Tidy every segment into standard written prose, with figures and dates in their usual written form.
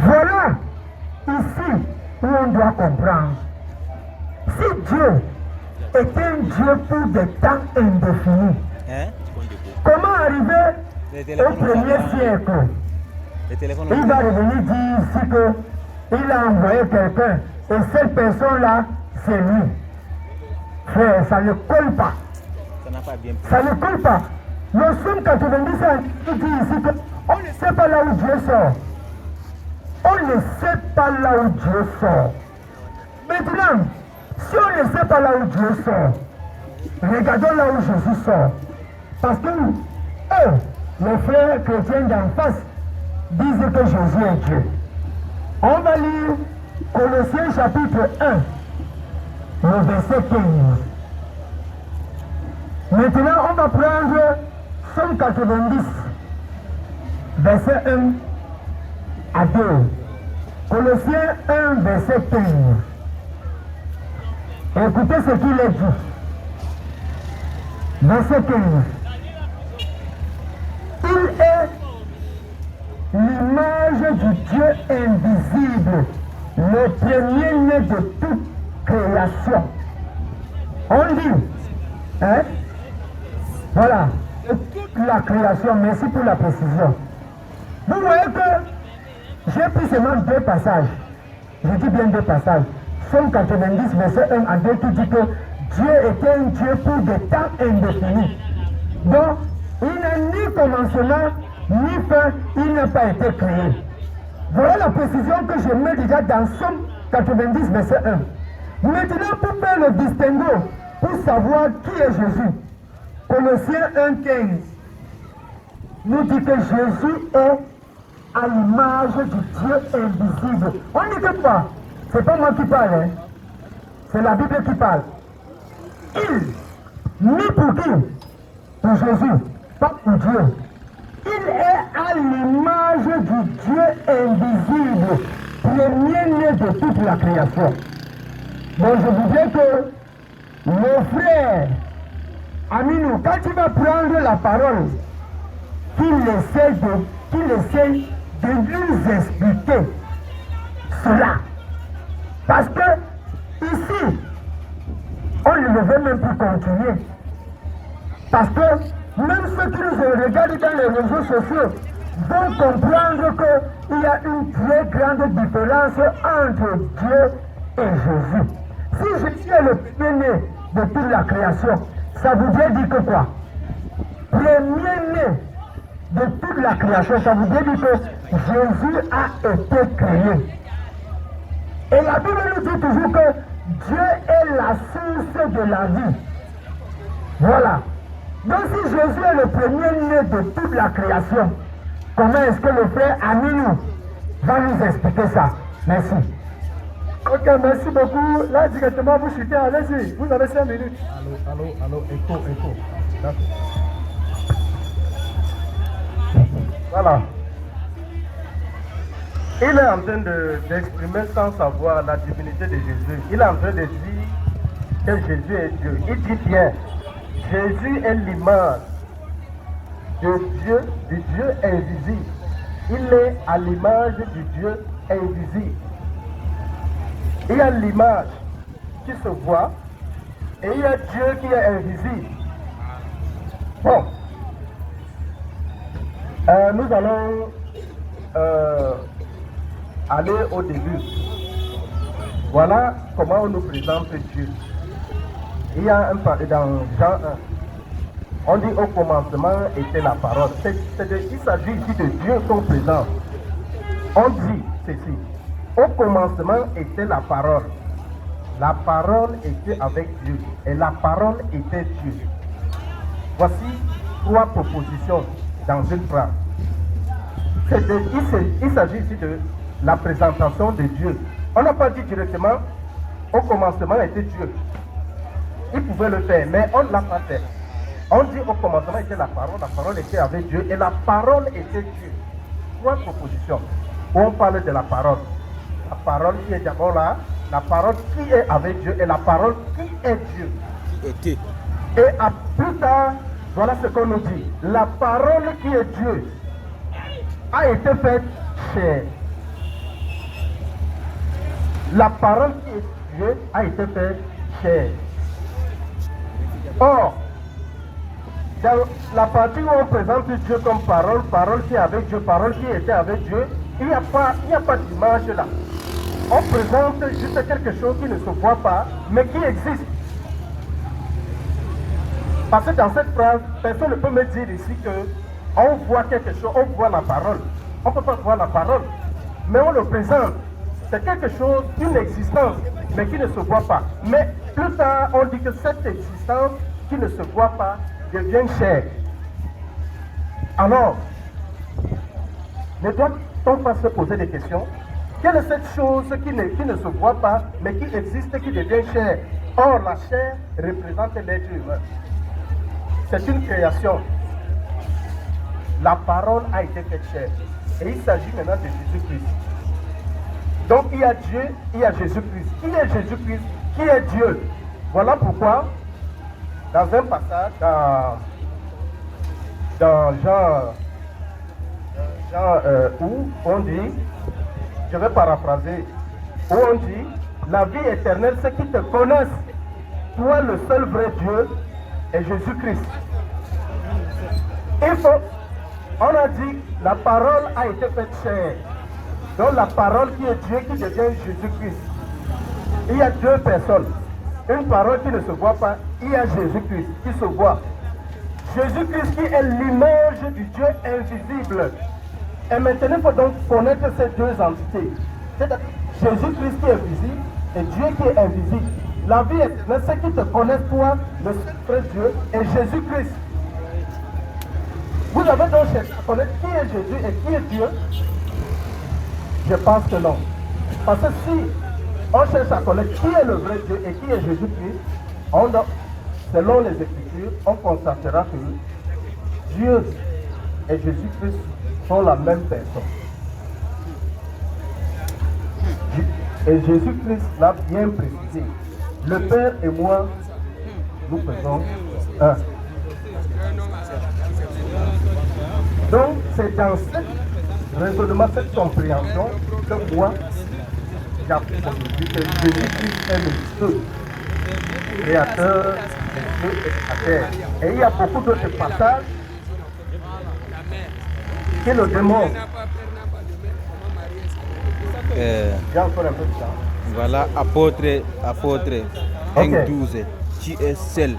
Voilà ici où on doit comprendre. Si Dieu est un Dieu pour des temps indéfinis, comment arriver au premier siècle? Il va revenir dire ici qu'il a envoyé quelqu'un et cette personne-là, c'est lui. Frère, ça ne colle pas. Ça ne colle pas. Le Somme 90 dit ici qu'on ne sait pas là où Dieu sort. On ne sait pas là où Dieu sort. Maintenant, si on ne sait pas là où Dieu sort, regardons là où Jésus sort. Parce que eux, les frères chrétiens d'en face, disent que Jésus est Dieu. On va lire Colossiens chapitre 1, le verset 15. Maintenant, on va prendre Somme 90, verset 1 à 2. Colossiens 1, verset 15. Écoutez ce qu'il est dit. Verset 15. Il est l'image du Dieu invisible, le premier-né de toute création. On dit, hein? Voilà, de toute la création, merci pour la précision. Vous voyez que j'ai pris seulement deux passages. Je dis bien deux passages. Somme 90, verset 1 à 2, qui dit que Dieu est un Dieu pour des temps indéfinis. Donc, il n'a ni commencement, ni fin, il n'a pas été créé. Voilà la précision que je mets déjà dans Somme 90, verset 1. Maintenant, pour faire le distinguo, pour savoir qui est Jésus, Colossiens 1, 15 nous dit que Jésus est à l'image du Dieu invisible. On dit que quoi? C'est pas moi qui parle, hein? C'est la Bible qui parle. Il, ni pour qui? Pour Jésus, pas pour Dieu. Il est à l'image du Dieu invisible, premier-né de toute la création. Donc je voudrais que mon frère Aminou, quand tu vas prendre la parole, qu'il essaie de nous expliquer cela. Parce que ici, on ne veut même plus continuer. Parce que même ceux qui nous regardent dans les réseaux sociaux vont comprendre qu'il y a une très grande différence entre Dieu et Jésus. Si Jésus est le premier-né de toute la création, ça voudrait dire que quoi? Premier-né de toute la création, ça voudrait dire que Jésus a été créé. Et la Bible nous dit toujours que Dieu est la source de la vie. Voilà. Donc si Jésus est le premier-né de toute la création, comment est-ce que le frère Aminou va nous expliquer ça? Merci. Ok, merci beaucoup. Là, directement, vous chutez, allez-y. Vous avez 5 minutes. Allô, écho. D'accord. Voilà. Il est en train d'exprimer sans savoir la divinité de Jésus. Il est en train de dire que Jésus est Dieu. Il dit bien, Jésus est l'image de Dieu, du Dieu invisible. Il est à l'image du Dieu invisible. Il y a l'image qui se voit et il y a Dieu qui est invisible. Bon, nous allons aller au début. Voilà comment on nous présente Dieu. Il y a un dans Jean 1. On dit au commencement était la parole. Il s'agit ici de Dieu qu'on présente. On dit ceci. Au commencement était la parole. La parole était avec Dieu. Et la parole était Dieu. Voici 3 propositions dans une phrase. Il s'agit ici de la présentation de Dieu. On n'a pas dit directement au commencement était Dieu. Il pouvait le faire, mais on ne l'a pas fait. On dit au commencement était la parole était avec Dieu et la parole était Dieu. 3 propositions où on parle de la parole. La parole qui est d'abord là, la parole qui est avec Dieu et la parole qui est Dieu. Et à plus tard, voilà ce qu'on nous dit. La parole qui est Dieu a été faite chair. La parole qui est Dieu a été faite chair. Or, dans la partie où on présente Dieu comme parole, parole qui est avec Dieu, parole qui était avec Dieu, il n'y a pas d'image là. On présente juste quelque chose qui ne se voit pas, mais qui existe. Parce que dans cette phrase, personne ne peut me dire ici qu'on voit quelque chose, on voit la parole. On ne peut pas voir la parole, mais on le présente. C'est quelque chose, une existence, mais qui ne se voit pas. Mais plus tard, on dit que cette existence qui ne se voit pas devient chair. Alors, ne doit-on pas se poser des questions? Quelle est cette chose qui ne se voit pas, mais qui existe, qui devient chair? Or, la chair représente l'être humain. C'est une création. La parole a été faite chair. Et il s'agit maintenant de Jésus-Christ. Donc il y a Dieu, il y a Jésus-Christ. Qui est Jésus-Christ? Qui est Dieu? Voilà pourquoi, dans un passage, dans Jean où on dit, je vais paraphraser, où on dit, la vie éternelle, c'est qu'ils te connaissent, toi le seul vrai Dieu, et Jésus-Christ. On a dit, la parole a été faite chair. Donc la parole qui est Dieu qui devient Jésus-Christ. Il y a deux personnes. Une parole qui ne se voit pas, il y a Jésus-Christ qui se voit. Jésus-Christ qui est l'image du Dieu invisible. Et maintenant, il faut donc connaître ces deux entités. C'est-à-dire Jésus-Christ qui est visible et Dieu qui est invisible. La vie éternelle, c'est qui te connaissent toi, le seul Dieu, et Jésus-Christ. Vous avez donc cherché à connaître qui est Jésus et qui est Dieu? Je pense que non. Parce que si on cherche à connaître qui est le vrai Dieu et qui est Jésus-Christ, selon les Écritures, on constatera que Dieu et Jésus-Christ sont la même personne. Et Jésus-Christ l'a bien précisé. Le Père et moi, nous faisons un. Donc, c'est dans ce raisonnement, cette compréhension que moi, j'approfondis que Jésus-Christ est le Dieu, créateur des cieux et de la terre. Et il y a beaucoup d'autres passages qui le démontrent. J'ai encore un peu de temps. Voilà, apôtre 1:12. Tu es seul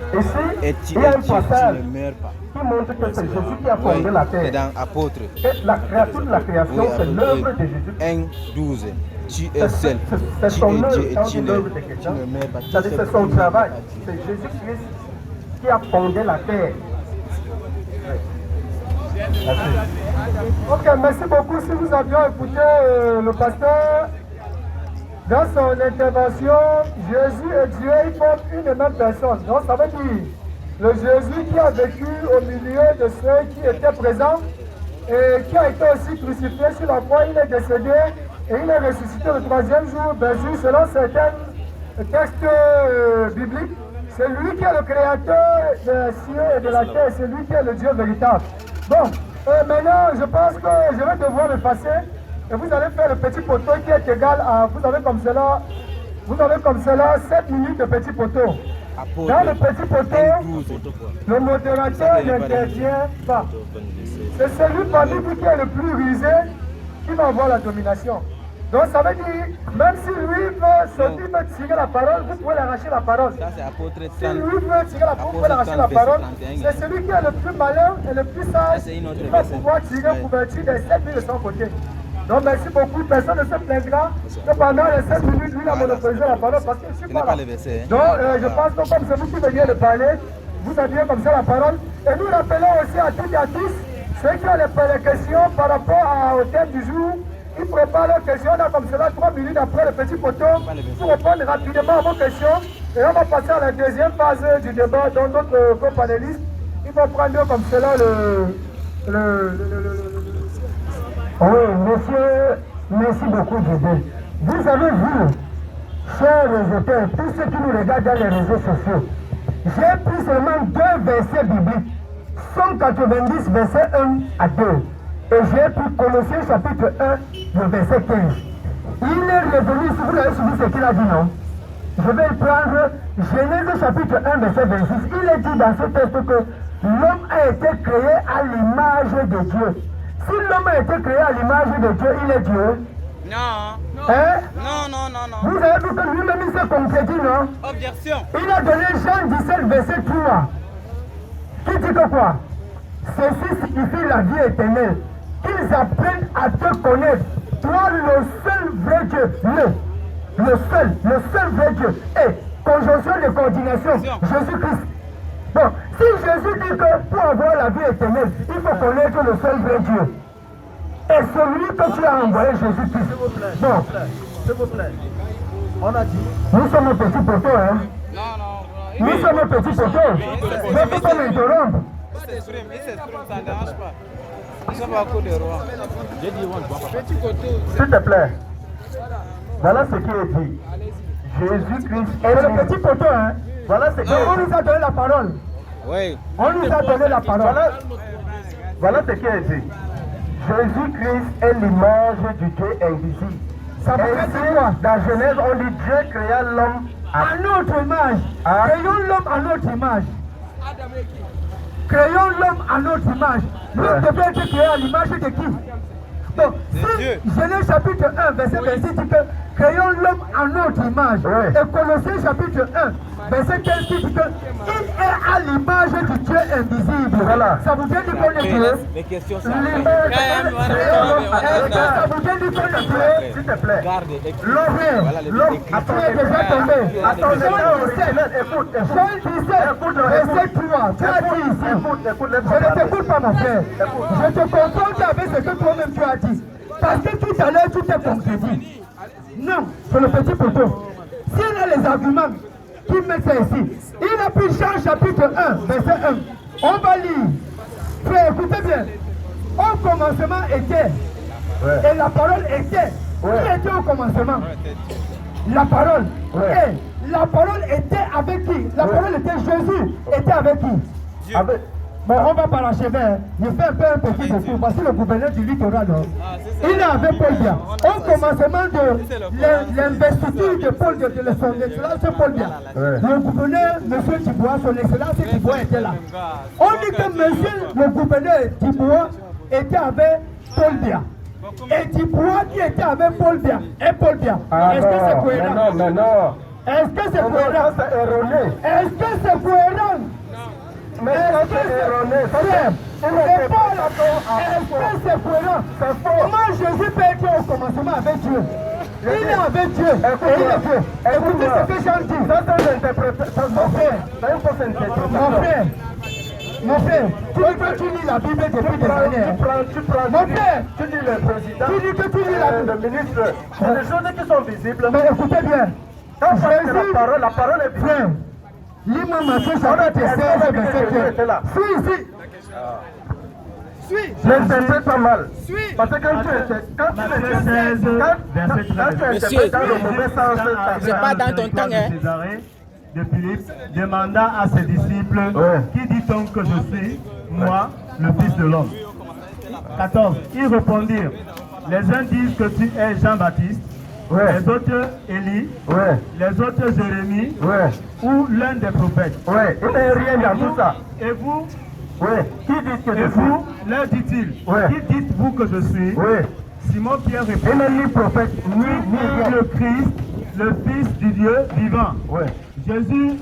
et tu es Dieu, tu ne meurs pas. Qui montre que c'est Jésus qui a fondé la terre. C'est dans apôtre. Et la créature de la création, c'est l'œuvre de Jésus. 1:12. Tu es seul, c'est tu son es Dieu œuvre, et tu ne meurs pas. c'est son travail. C'est Jésus-Christ qui a fondé la terre. Merci. Ok, merci beaucoup. Si nous avions écouté le pasteur, dans son intervention, Jésus et Dieu, ils forment une et même personne. Donc ça veut dire, le Jésus qui a vécu au milieu de ceux qui étaient présents et qui a été aussi crucifié sur la croix, il est décédé et il est ressuscité le troisième jour, Jésus, selon certains textes bibliques. C'est lui qui est le créateur des cieux et de la terre, c'est lui qui est le Dieu véritable. Bon, maintenant, je pense que je vais devoir me passer et vous allez faire le petit poteau qui est égal à, vous avez comme cela 7 minutes de petit poteau. Dans le petit poteau, le modérateur n'intervient pas. C'est celui parmi vous qui est le plus rusé qui va avoir la domination. Donc ça veut dire, même si lui veut tirer la parole, vous pouvez l'arracher la parole. Si lui veut tirer la parole, vous pouvez l'arracher la parole. C'est celui qui est le plus malin et le plus sage qui va pouvoir tirer couverture des 7 000 de son côté. Donc merci beaucoup, personne ne se plaindra que pendant les 7 minutes, lui a monopolisé la parole parce que je suis pas là. Donc je pense que comme c'est vous qui veniez de parler, vous aviez comme ça la parole. Et nous rappelons aussi à toutes et à tous, ceux qui ont les questions par rapport au thème du jour, ils préparent leurs questions, on a comme cela 3 minutes après le petit poteau pour répondre rapidement à vos questions. Et on va passer à la deuxième phase du débat dont notre co-panéliste, il va prendre comme cela Oui, monsieur, merci beaucoup, Dieu. Vous avez vu, chers auditeurs, tous ceux qui nous regardent dans les réseaux sociaux, j'ai pris seulement 2 versets bibliques, 190 versets 1 à 2. Et j'ai pris Colossiens chapitre 1, le verset 15. Il il est venu ici, vous avez suivi ce qu'il a dit, non? Je vais prendre Genèse chapitre 1, verset 26. Il est dit dans ce texte que l'homme a été créé à l'image de Dieu. Si l'homme a été créé à l'image de Dieu, il est Dieu. Non. Hein? Non. Vous avez vu que lui-même il s'est concrétisé, non? Objection. Il a donné Jean 17, verset 3. Qui dit que quoi? Ceci signifie la vie éternelle. Qu'ils apprennent à te connaître. Toi, le seul vrai Dieu. Le seul vrai Dieu. Et conjonction de coordination, Jésus-Christ. Bon, si Jésus dit que pour avoir la vie éternelle, il faut connaître le seul vrai Dieu. Et celui que tu as envoyé, Jésus-Christ. Bon, S'il vous plaît. On a dit. nous sommes un petit poteau, hein? Non. Nous sommes un petit poteau. Mais faut pas m'interrompre. Il s'exprime, ça ne dérange pas. Nous sommes à cause des rois. J'ai dit, petit côté. S'il te plaît. Voilà ce qui est dit. Jésus-Christ Et le petit poteau, hein? Voilà ce qui est On nous a donné la parole. Oui. On nous a donné la parole. Voilà ce qui est dit. Jésus-Christ est l'image du Dieu invisible. Ça veut dire quoi? Dans Genèse, on dit Dieu créa l'homme À notre image. Ah. Créons l'homme à notre image. Créons l'homme à notre image. L'homme devait être créé à l'image de qui? Donc, si Genèse chapitre 1, verset 26 dit que créons l'homme à notre image. Ouais. Et Colossiens chapitre 1, verset 15 dit que il est à l'image du Dieu invisible. Voilà. Ça vous dit qu'on est Dieu? Les questions sont. L'image. Ça vous dit qu'on est Dieu? S'il te plaît. Gardez. L'homme, Tu es déjà tombé. Attends, écoute, Jean 17, verset 3. Tu as dit ici. Je ne t'écoute pas, mon frère. Je te confronte avec ce que toi-même tu as dit. Parce que tout à l'heure, tu t'es concrétisé. Non, c'est le petit poteau. S'il a les arguments qui mettent ça ici, il a pris Jean chapitre 1, verset 1. On va lire. Frère, écoutez bien. Au commencement était. Et la parole était. Qui était au commencement? La parole. Et la parole était avec qui? La parole était Jésus. Était avec qui? Avec. Bon, on va parachever. Hein. Je fais un peu un petit discours. Voici le gouverneur du littoral. Il est avec Paul Biya. Au commencement de l'investiture de Paul de son excellence Paul Biya, le gouverneur, M. Thibault, son excellence Thibault était là. On dit que le gouverneur Thibault était avec Paul Biya. Et Thibault qui était avec Paul Biya. Et Paul Biya. Est-ce que c'est cohérent? Non. Est-ce que c'est cohérent? C'est erroné. Est-ce que c'est cohérent? Mais c'est erroné. Est-ce que c'est cohérent? Comment Jésus peut être au commencement avec Dieu? Il est avec Dieu. Et il est Dieu. Écoutez ce que Jean dit. Ça, c'est une interprétation. Mon frère, tu dis que tu lis la Bible depuis des années. Mon frère, tu dis le président, tu dis que tu lis la Bible. le ministre, c'est des choses qui sont visibles. Mais écoutez bien. Quand la parole est visible. Frère, lis-moi Matthieu chapitre 16, verset 15. Suis ici. N'interprète pas mal. Parce que quand tu interprètes dans le mauvais sens, C'est pas dans ton temps, hein. De Philippe demanda à ses disciples, qui dit-on que je suis, moi, le Fils de l'homme? 14. Ils répondirent, les uns disent que tu es Jean-Baptiste, les autres Élie, les autres Jérémie, ou l'un des prophètes. il n'y a rien dans tout ça. Et vous, qui dit que et vous, leur dit-il, qui dites-vous que je suis? Simon Pierre répond, ni prophète, ni le Christ, le Fils du Dieu vivant. Jésus,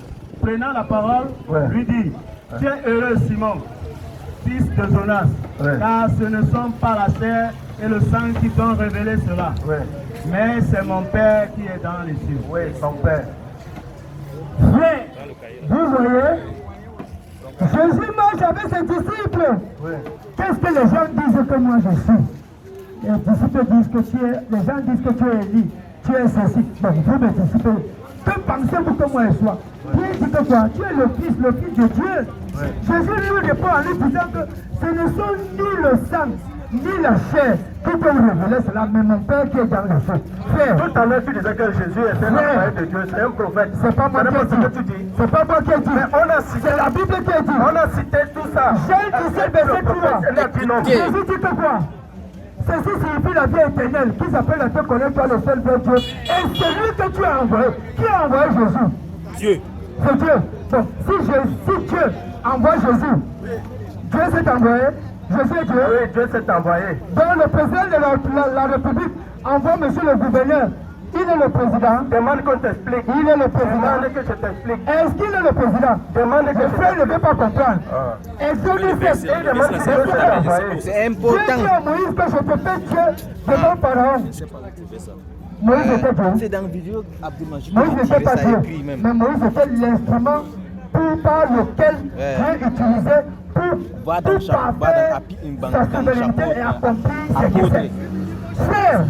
prenant la parole, lui dit, tu es heureux Simon, fils de Jonas, car ce ne sont pas la chair et le sang qui t'ont révélé cela, mais c'est mon Père qui est dans les cieux. Son Père. Frère, vous voyez, Jésus marche avec ses disciples. Qu'est-ce que les gens disent que moi je suis? Les disciples disent que tu es, les gens disent que tu es Élie, tu es ceci. Bon, vous mes disciples, que pensez-vous que moi je sois? Puis il dit que quoi? Tu es le Fils de Dieu. Jésus lui répond en lui disant que ce ne sont ni le sang, ni la chair qui peuvent révéler cela, mais mon Père qui est dans les cieux. Frère, Tout à l'heure, tu disais que Jésus était l'envoyé de Dieu, c'est un prophète. c'est pas moi qui ai dit. C'est pas moi qui ai dit. Mais on a cité, C'est la Bible qui a dit. on a cité tout ça. Jean 17, verset 3. Elle a dit non. Jésus dit que quoi? Ceci signifie la vie éternelle qui s'appelle à te connaître toi le seul vrai Dieu. Et celui que tu as envoyé. Qui a envoyé Jésus? Dieu. C'est Dieu. Donc, si Dieu envoie Jésus, Dieu s'est envoyé. Jésus est Dieu. Oui, Dieu s'est envoyé. Donc, le président de la République envoie monsieur le gouverneur. Il est le président. Demande qu'on t'explique. Il est le président. Demande que je t'explique. Est-ce qu'il est le président? Demande que le frère ne veut pas comprendre. Exode 17. C'est important. Dieu dit à Moïse que je te fais Dieu devant Pharaon. Moïse était Dieu. C'est dans la vidéo Abdelmajid. Moïse n'était pas Dieu. Mais Moïse était l'instrument par lequel Dieu utilisait pour parfaire sa souveraineté et accomplir ses desseins. Frère,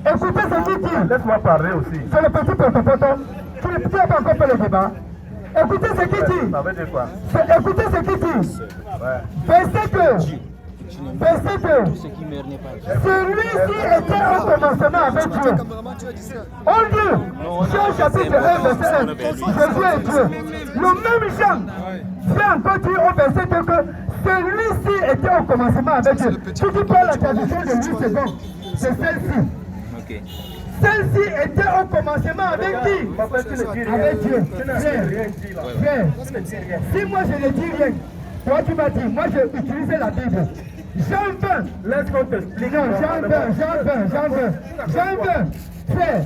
écoutez ce qu'il dit. Laisse-moi parler aussi. C'est le petit protophoto. Tu n'as pas encore fait le débat. Écoutez ce qu'il dit. Ça veut dire quoi? Écoutez ce qu'il dit. Verset 2. Verset 2. Celui-ci était au commencement avec Dieu. On dit, Jean chapitre 1, verset 1. Jésus est Dieu. Le même Jean vient encore dire au verset 2 que celui-ci était au commencement avec Dieu. Si tu prends la traduction de 8 secondes, c'est celle-ci. Celle-ci était au commencement avec qui? Avec Dieu. Frère, si moi je ne dis rien, toi tu m'as dit, moi j'ai utilisé la Bible. Jean 20. Laisse qu'on t'explique. Non, Jean 20. Frère.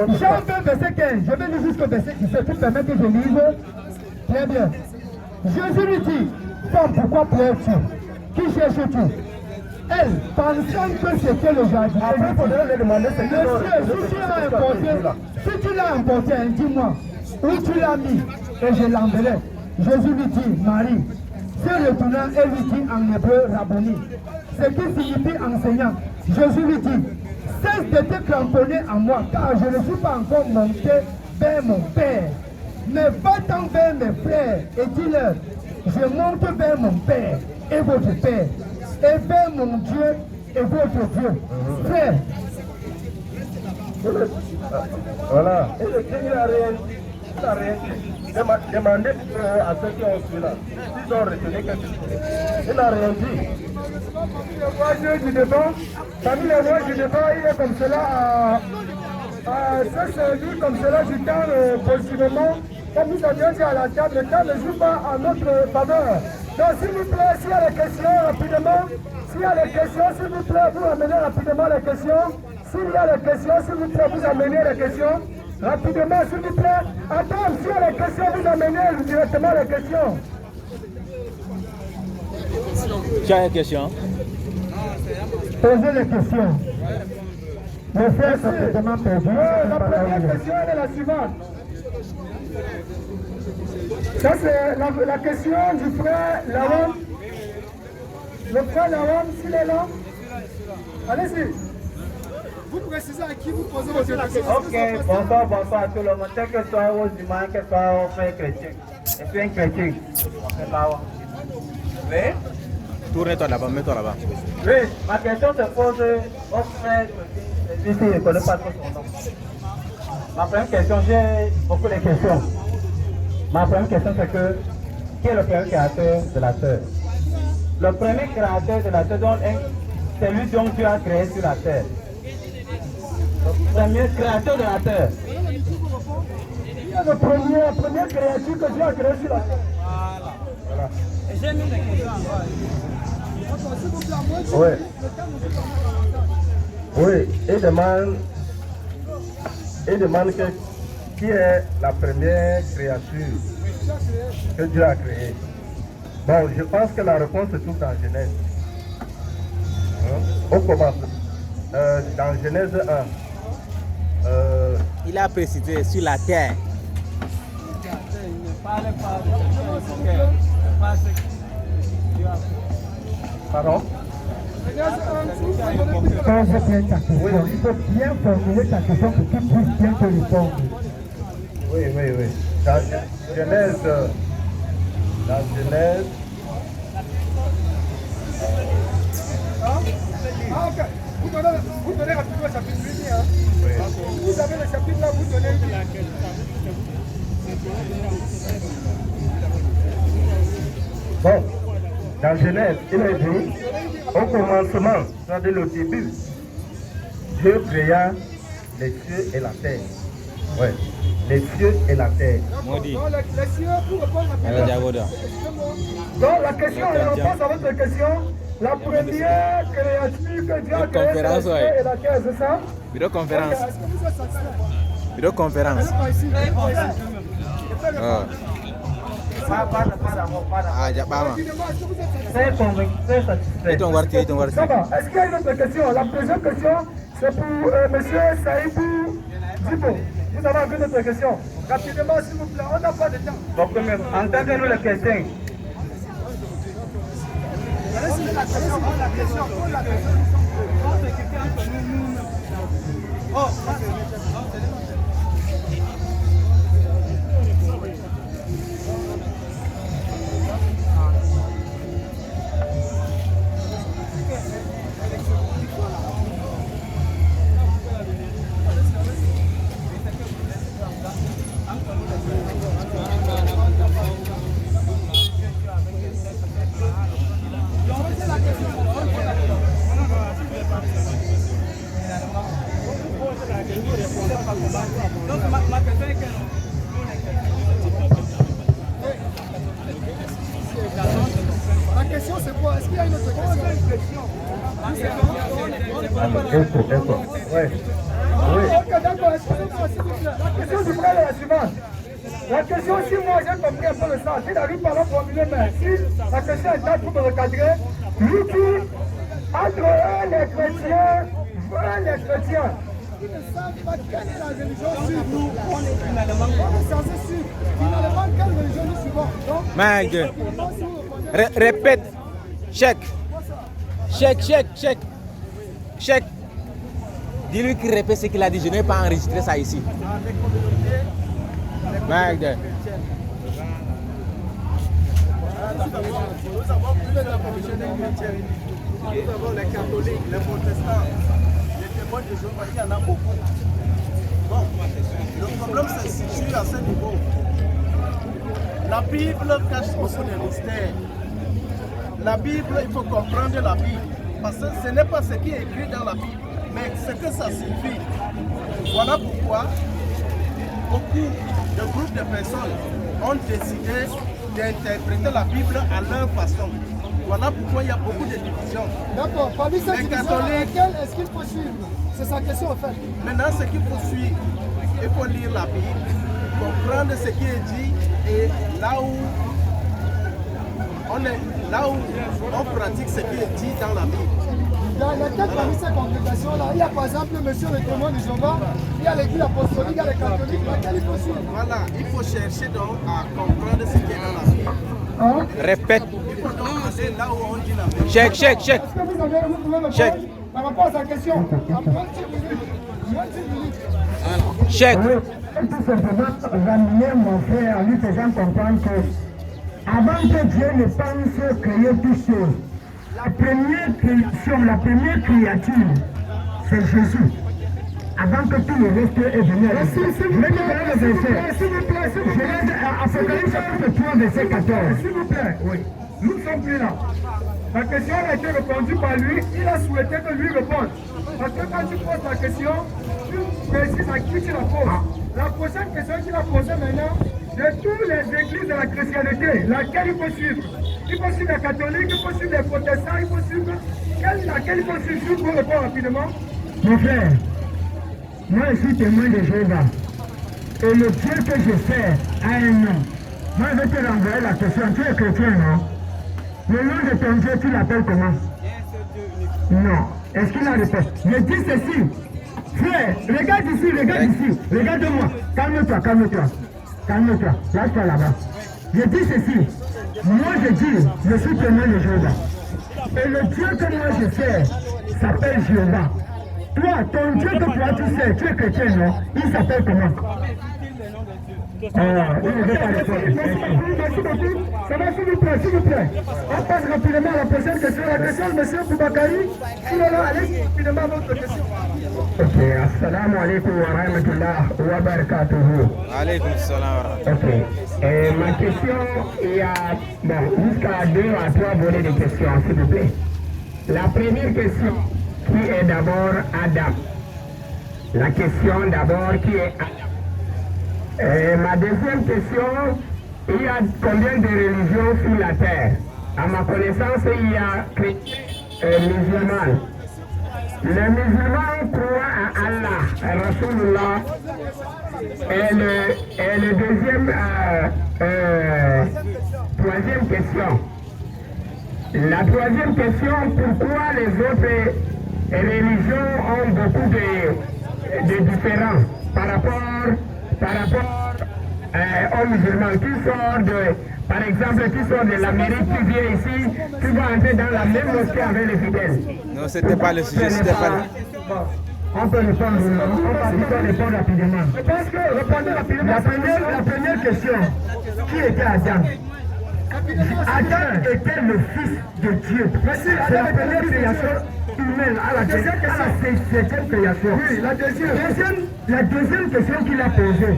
Jean 20, verset 15. Je vais lire jusqu'au verset 17. Tu permets que je lise? Très bien. Jésus lui dit, femme, pourquoi pleures-tu? Qui cherches-tu? Elle, pensant que c'était le jardin. Après, il faudrait lui demander ce si tu l'as emporté, dis-moi, où tu l'as mis, et je l'enverrai. Jésus lui dit, Marie. Se retournant, elle lui dit en hébreu, Rabboni, ce qui signifie enseignant. Jésus lui dit, cesse de te cramponner à moi, car je ne suis pas encore monté vers mon Père. Mais va-t'en vers mes frères et dis-leur, je monte vers mon Père et votre Père, et vers mon Dieu et votre Dieu. Frère. Voilà. Et le King, il a rien dit. Demandez à ceux qui ont suivi là, s'ils ont retenu quelque chose. Il n'a rien dit. Dieu du débat, parmi les voix du débat, il est comme cela ça se dit comme cela du temps possiblement, comme nous avions dit à la table, le temps ne joue pas en notre faveur. Donc s'il vous plaît, s'il y a des questions rapidement, s'il y a des questions, s'il vous plaît, vous amenez rapidement les questions. S'il y a des questions, s'il vous plaît, vous amenez les questions. Rapidement, s'il vous plaît. Attends, s'il y a des questions, vous amenez directement les questions. Tu as une question? Posez les questions. Le frère est complètement perdu. La première question est la suivante. Ça, c'est la question du frère Lawan. Le frère Lawan, s'il est là. Allez-y. Vous précisez à qui vous posez votre question. Ok, bonsoir à tout le monde. Quel que soit vos humains, quel que soit vos frères chrétiens. Et puis un chrétien. Oui? Tourne-toi là-bas, mets-toi là-bas. Oui, ma question se pose aux frères chrétiens. Je ne connais pas trop son nom. Ma première question, j'ai beaucoup de questions. Ma première question, c'est que qui est le premier créateur de la terre? Le premier créateur de la terre, c'est lui dont Dieu a créé sur la terre. Le premier créateur de la terre. Le premier, première créature que Dieu a créée sur la terre. Voilà. Et j'ai mis des questions encore. Oui. Oui, il demande qui est la première créature que Dieu a créée. Bon, je pense que la réponse se trouve dans Genèse. Au commencement, dans Genèse 1. Il a précisé sur la terre. Il ne parlait pas de Pardon? Pose bien ta question. Il faut bien formuler ta question pour qu'il puisse bien te répondre. Oui. Dans Genèse. Ah, ok. Vous donnez rapidement le chapitre 8. Hein? Oui. Vous avez le chapitre là, vous donnez. Bon, Dans Genèse, il est dit, au commencement, c'est-à-dire le début, Dieu créa les cieux et la terre. Ouais, les cieux et la terre. Maudit. Donc, les cieux, pour répondre à Elle a dit à Goda. Donc la question, la réponse à votre question, la première créature que Dieu a créée, c'est les cieux et la terre, c'est ça? Vidéoconférence. Est-ce que vous êtes satisfait? Vidéoconférence. Pas ici, pas ici. Ah. Ah, Jabama. Rapidement, est-ce que vous êtes satisfait? Très convaincu, très satisfait. Et ton quartier, ton quartier. Ça va. Est-ce qu'il y a une autre question? La deuxième question, c'est pour monsieur Saïbou Djibo. Vous avez une autre question? Rapidement, s'il vous plaît, on n'a pas de temps. Donc, entendez-nous les questions. La question, c'est quoi? Est-ce qu'il y a une autre question? Ouais. Ok, d'accord, excusez-moi, s'il vous plaît. La question du frère est la suivante. La question, si moi j'ai compris un peu le sens, il arrive par là pour formuler, mais si la question est là pour me recadrer, lui dit, entre eux les chrétiens, les chrétiens. Ils ne savent pas quelle est la religion suivante. On est censé suivre. Finalement, quelle religion nous suivons? Donc, Mag. finalement, si vous répondez, Répète. Chèque. Chèque. Dis-lui qu'il répète ce qu'il a dit. Je n'ai pas enregistré ça ici. Mag. nous avons plus de la commission des chrétiens. Nous avons les catholiques, les protestants, les témoins de Jéhovah, il y en a beaucoup. Bon, le problème se situe à ce niveau. La Bible cache beaucoup de mystères. La Bible, il faut comprendre la Bible. Parce que ce n'est pas ce qui est écrit dans la Bible, mais ce que ça signifie. Voilà pourquoi beaucoup de groupes de personnes ont décidé d'interpréter la Bible à leur façon. Voilà pourquoi il y a beaucoup de divisions. D'accord, parmi ces Les divisions, catholiques. laquelle est-ce qu'il faut suivre? C'est sa question en fait. Maintenant, ce qu'il faut suivre, il faut lire la Bible, comprendre ce qui est dit et là où on pratique ce qui est dit dans la Bible. Dans laquelle parmi ces congrégations-là, il y a par exemple monsieur le témoin de Jéhovah, il y a l'église apostolique, il y a les catholiques, laquelle il faut suivre? Voilà, il faut chercher donc à comprendre ce qui est dans la Bible. Répète. Il faut donc aller là où on dit la Bible. Chèque. Est-ce que vous pouvez me Check. répondre par rapport à sa question? En 30 minutes. 30 minutes. Chèque. Oui, tout simplement ramener mon frère en lui faisant comprendre que avant que Dieu ne pense créer toutes choses, la première création, la première créature, c'est Jésus. Avant que tout le reste est venu à Apocalypse chapitre 3, verset 14. S'il vous plaît, oui. Nous ne sommes plus là. La question a été répondue par lui, il a souhaité que lui réponde. Parce que quand tu poses la question, tu précises à qui tu la poses. La prochaine question qu'il a posée maintenant, de toutes les églises de la chrétienté, laquelle il faut suivre. Il faut suivre les catholiques, il faut suivre les protestants, il faut suivre laquelle il faut suivre pour répondre rapidement. Mon frère, moi je suis témoin de Jéhovah. Et le Dieu que je sers a un nom. Moi je vais te renvoyer la question, tu es chrétien, non? Le nom de ton Dieu, tu l'appelles comment? Non. Est-ce qu'il a répondu? Je dis ceci. Frère, regarde ici, regarde-moi. Calme-toi, lâche-toi là-bas. Je dis ceci. Moi je dis, je suis témoin de Jéhovah. Et le Dieu que moi je sers s'appelle Jéhovah. Toi, ton Dieu que toi tu sais, tu es chrétien, non? Il s'appelle comment? Il ne veut pas répondre. Merci beaucoup. Ça va, s'il vous plaît. On passe rapidement à la prochaine question. La question de M. Boubacarry. Allez rapidement à votre question. Ok, assalamu alaikum wa rahmatullah wa barakatuhu. Alaikum salam wa rahmatullah. Ok, ma question, il y a jusqu'à 2 à 3 volets de questions, s'il vous plaît. La première question, qui est d'abord Adam? La question d'abord, qui est Adam? Ma deuxième question, il y a combien de religions sur la terre? À ma connaissance, il y a musulmans. Les musulmans croient à Allah, Rasulullah. Et le deuxième, troisième question. La troisième question, pourquoi les autres religions ont beaucoup de différences par rapport aux musulmans qui sortent de, par exemple, qui sortent de l'Amérique, qui viennent ici, qui vont entrer dans la même mosquée avec les fidèles. Non, c'était pas le sujet, c'était pas le... On peut répondre, rapidement. Je pense que répondez rapidement. La première question, qui était Adam? Adam était le fils de Dieu. C'est la première création humaine à la septième création. Oui, la deuxième question qu'il a posée.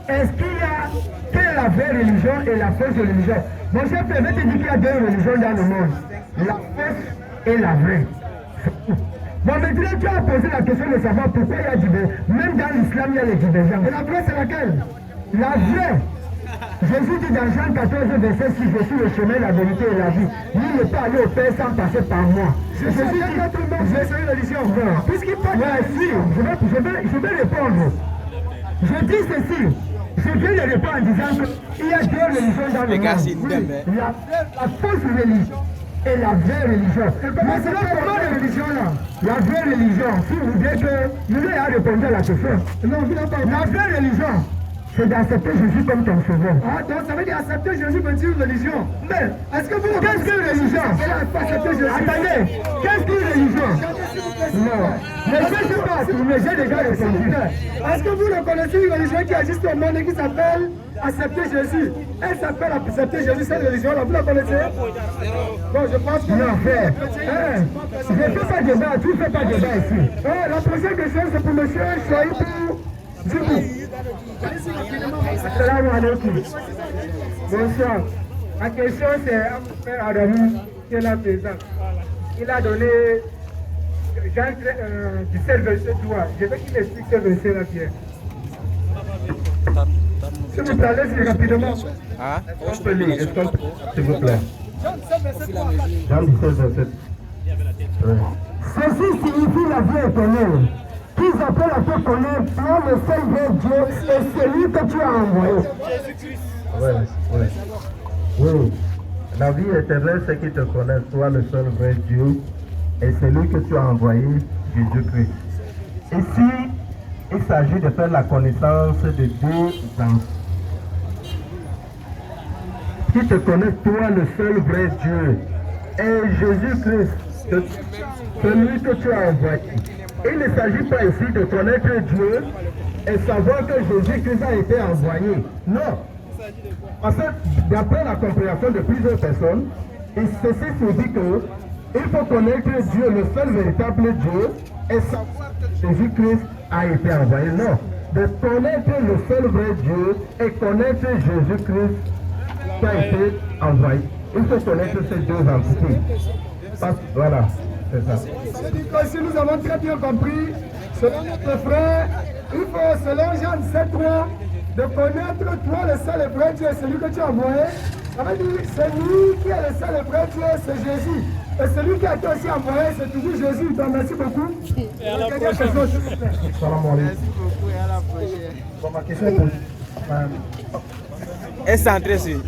Est-ce qu'il y a quelle est la vraie religion et la fausse religion? Mon cher frère, je te dis qu'il y a 2 religions dans le monde. La fausse et la vraie. Bon, maintenant, tu as posé la question de savoir pourquoi il y a divergence. Même dans l'islam, il y a les divergences. Et la vraie, c'est laquelle? La vraie. Jésus dit dans Jean 14, verset 6, je suis le chemin, la vérité et la vie. Nul ne peut aller au Père sans passer par moi. Jésus dit, j'ai essayé la religion. Puisqu'il parle. Ouais, si, je vais répondre. Je dis ceci. Je viens de répondre en disant qu'il y a 2 religions dans le monde. Oui, la fausse religion et la vraie religion. Mais c'est là comment la religion là? La vraie religion, si vous dites que vous avez répondu à la question. Non, vous n'avez pas. La vraie religion, c'est d'accepter Jésus comme ton sauveur. Ah, donc ça veut dire accepter Jésus comme une religion. Mais est-ce que vous... Qu'est-ce qu'une religion? Accepter Jésus. Attendez, qu'est-ce qu'une religion? Non. Mais je ne sais pas, mais j'ai déjà répondu. Est-ce que vous reconnaissez une religion qui existe au monde et qui s'appelle accepter Jésus? Elle s'appelle accepter Jésus, cette religion-là, vous la connaissez? Bon, je pense que... Non, frère. Je ne fais pas débat, tu ne fais pas débat ici. La prochaine question, c'est pour monsieur Chouaïbou Djibou. Assalamu alaikum. Bonsoir. Ma question, c'est à mon frère Adamou, qui est là présent. Il a donné Jean 17, verset 3. Je veux qu'il explique ce verset-là bien. S'il vous plaît, allez-y rapidement. Hein? On peut lire, s'il vous plaît. Jean 17, verset 3. Ceci signifie la vie éternelle. Qu'ils appellent à te connaître, toi le seul vrai Dieu et celui que tu as envoyé. Oui. La vie éternelle, c'est qu'ils te connaissent, toi le seul vrai Dieu et celui que tu as envoyé, Jésus-Christ. Ici, il s'agit de faire la connaissance de 2 enfants. Qui te connaissent, toi le seul vrai Dieu et Jésus-Christ, celui que tu as envoyé. Il ne s'agit pas ici de connaître Dieu et savoir que Jésus-Christ a été envoyé. Non. En fait, d'après la compréhension de plusieurs personnes, ceci signifie qu'il faut connaître Dieu, le seul véritable Dieu, et savoir que Jésus-Christ a été envoyé. Non. De connaître le seul vrai Dieu et connaître Jésus-Christ qui a été envoyé. Il faut connaître ces 2 entités. Voilà. C'est ça. Ça veut dire que si nous avons très bien compris, selon notre frère, il faut, selon Jean 17:3, de connaître toi le seul et vrai Dieu, celui que tu as envoyé. Ça veut dire celui qui est le seul et vrai Dieu, c'est Jésus. Et celui qui a été aussi envoyé, c'est toujours Jésus. Donc merci beaucoup. Et à la prochaine. Merci beaucoup et à la prochaine. Bon, ma question est pour... Et centré sur...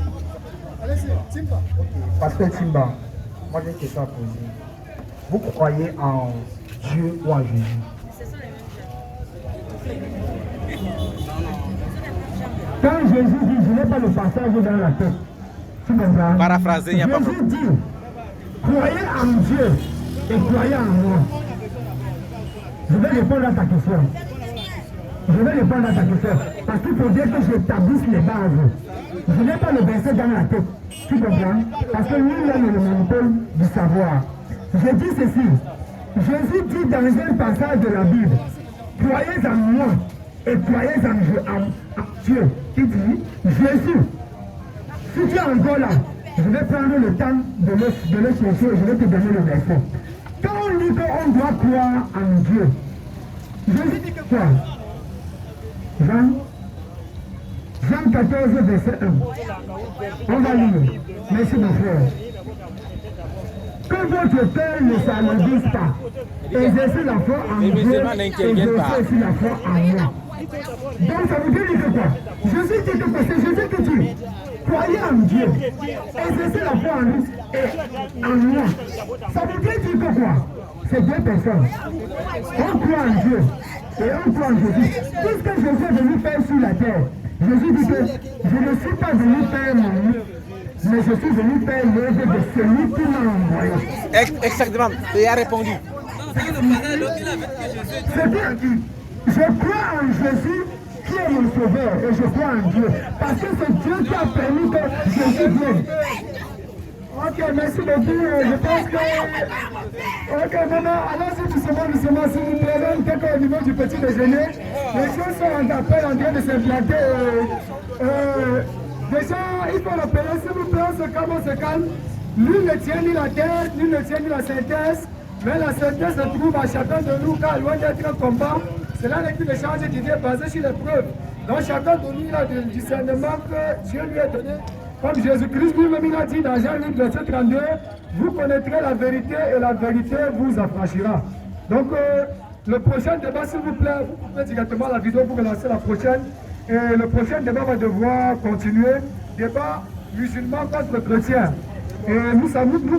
Allez-y, Timba. Pasteur Timba, moi j'ai une question à poser. Vous croyez en Dieu ou en Jésus? Quand Jésus dit, je n'ai pas le passage dans la tête. Tu comprends? Paraphrasé, il n'y a pas de Jésus dit, croyez en Dieu et croyez en moi. Je vais répondre à ta question. Parce qu'il faut dire que j'établisse les bases. Je n'ai pas le verset dans la tête. Tu comprends? Parce que nous, on a le monopole du savoir. Je dis ceci. Jésus dit dans un passage de la Bible, croyez en moi et croyez en Dieu. Il dit, Jésus, si tu es encore là, je vais prendre le temps de le chercher et je vais te donner le verset. Quand on dit qu'on doit croire en Dieu, Jésus dit que quoi? Jean 14, verset 1. On va lire. Merci mon frère. Que votre père ne s'alourdisse pas. Exercez la foi en Dieu, exercez aussi la foi en moi. Donc ça veut dire que quoi? Jésus dit que quoi? C'est Jésus qui dit, croyez en Dieu, exercez la foi en lui et en moi. Ça veut dire que quoi? C'est deux personnes. On croit en Dieu et on croit en Jésus. Tout ce que Jésus est venu faire sur la terre, Jésus dit que je ne suis pas venu faire mon œuvre, mais je suis venu faire l'œuvre de celui qui m'a envoyé. Exactement, il a répondu. C'est-à-dire que je crois en Jésus qui est mon sauveur et je crois en Dieu. Parce que c'est Dieu qui a permis que Jésus vienne. Ok, merci beaucoup. Je pense que... Ok, maman, allons-y doucement, s'il vous plaît. Peut-être au niveau du petit déjeuner. Les choses sont en appel en train de s'implanter. Déjà, il faut l'appeler, s'il vous plaît, on se calme. Nul ne tient ni la terre, nul ne tient ni la synthèse. Mais la synthèse se trouve à chacun de nous, car loin d'être un combat, cela n'est qu'une échange qui vient basé sur les preuves. Donc chacun de nous a du discernement que Dieu lui a donné. Comme Jésus-Christ lui-même a dit dans Jean 8, verset 32, vous connaîtrez la vérité et la vérité vous affranchira. Donc le prochain débat, s'il vous plaît, vous coupez directement la vidéo pour lancer la prochaine. Et le prochain débat va devoir continuer. Débat musulman contre chrétien. Et nous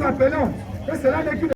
rappelons que cela n'est qu'une